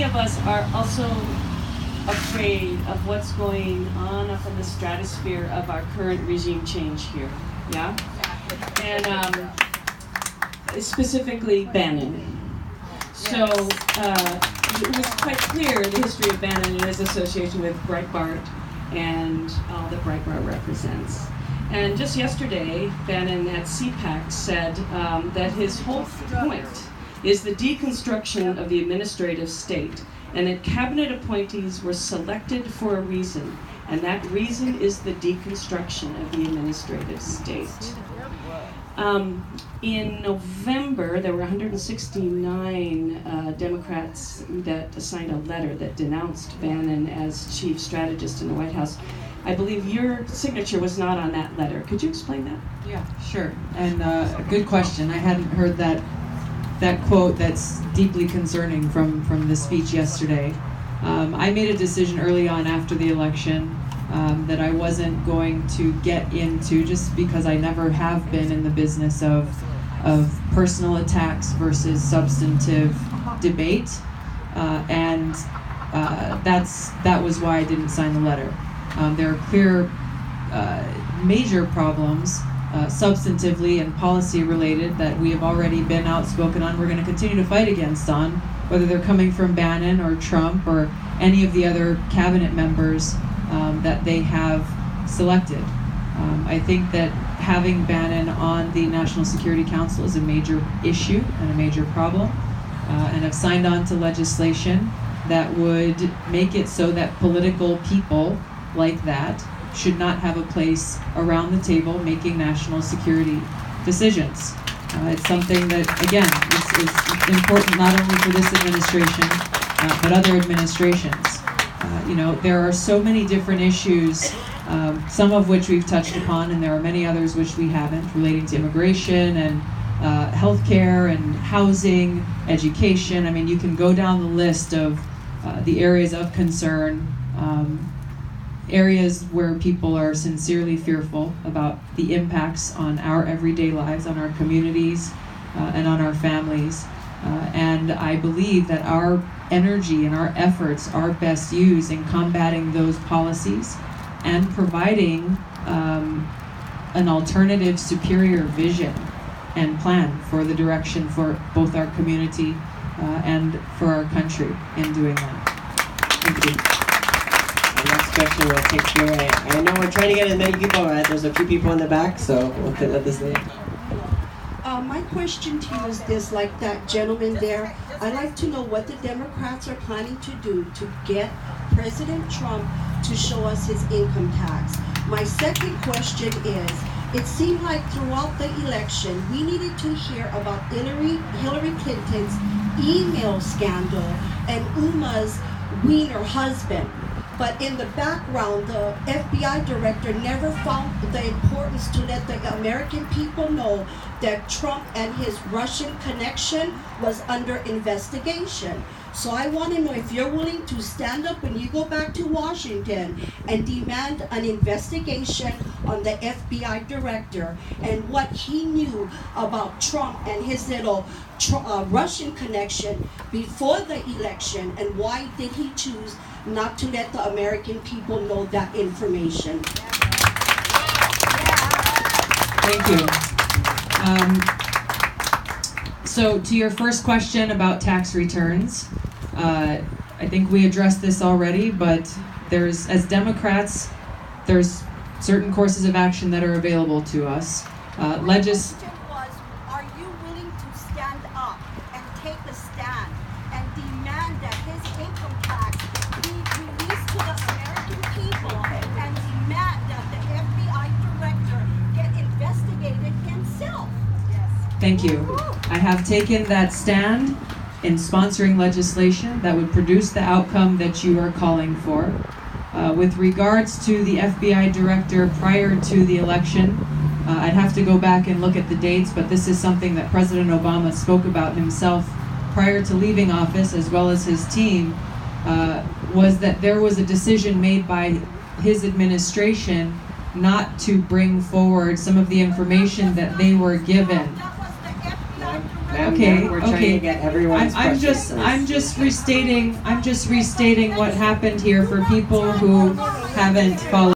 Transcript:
many of us are also afraid of what's going on up in the stratosphere of our current regime change here, yeah? And specifically Bannon. So it was quite clear the history of Bannon and his association with Breitbart and all that Breitbart represents. And just yesterday, Bannon at CPAC said that his whole point is the deconstruction of the administrative state, and that cabinet appointees were selected for a reason, and that reason is the deconstruction of the administrative state. In November, there were 169 Democrats that signed a letter that denounced Bannon as chief strategist in the White House. I believe your signature was not on that letter. Could you explain that? Yeah, sure. And a good question. I hadn't heard that quote that's deeply concerning from the speech yesterday. I made a decision early on after the election that I wasn't going to get into, just because I never have been in the business of personal attacks versus substantive debate, and that was why I didn't sign the letter. There are clear major problems substantively and policy related that we have already been outspoken on. We're going to continue to fight against on, whether they're coming from Bannon or Trump or any of the other cabinet members that they have selected. I think that having Bannon on the National Security Council is a major issue and a major problem, and have signed on to legislation that would make it so that political people like that should not have a place around the table making national security decisions. It's something that, again, is important not only for this administration, but other administrations. There are so many different issues, some of which we've touched upon, and there are many others which we haven't, relating to immigration and healthcare and housing, education. I mean, you can go down the list of the areas of concern, areas where people are sincerely fearful about the impacts on our everyday lives, on our communities, and on our families. And I believe that our energy and our efforts are best used in combating those policies and providing an alternative, superior vision and plan for the direction for both our community and for our country in doing that. Thank you. The next question will take Q&A. I know we're trying to get as many people on. There's a few people in the back, so we'll let this lead. My question to you is this, like that gentleman there, I'd like to know what the Democrats are planning to do to get President Trump to show us his income tax. My second question is, it seemed like throughout the election, we needed to hear about Hillary Clinton's email scandal and Uma's Wiener husband. But in the background, the FBI director never found the importance to let the American people know that Trump and his Russian connection was under investigation. So I want to know if you're willing to stand up when you go back to Washington and demand an investigation on the FBI director and what he knew about Trump and his little Russian connection before the election, and why did he choose not to let the American people know that information? Thank you. So to your first question about tax returns, I think we addressed this already, but as Democrats, there's certain courses of action that are available to us. Are you willing to stand up and take a stand and demand that his income tax be released to the American people and demand that the FBI director get investigated himself? Thank you. I have taken that stand in sponsoring legislation that would produce the outcome that you are calling for. With regards to the FBI director prior to the election, I'd have to go back and look at the dates, but this is something that President Obama spoke about himself prior to leaving office, as well as his team, was that there was a decision made by his administration not to bring forward some of the information that they were given. Ma'am, Okay, we're trying okay. to get everyone's I'm questions. just restating what happened here for people who haven't followed.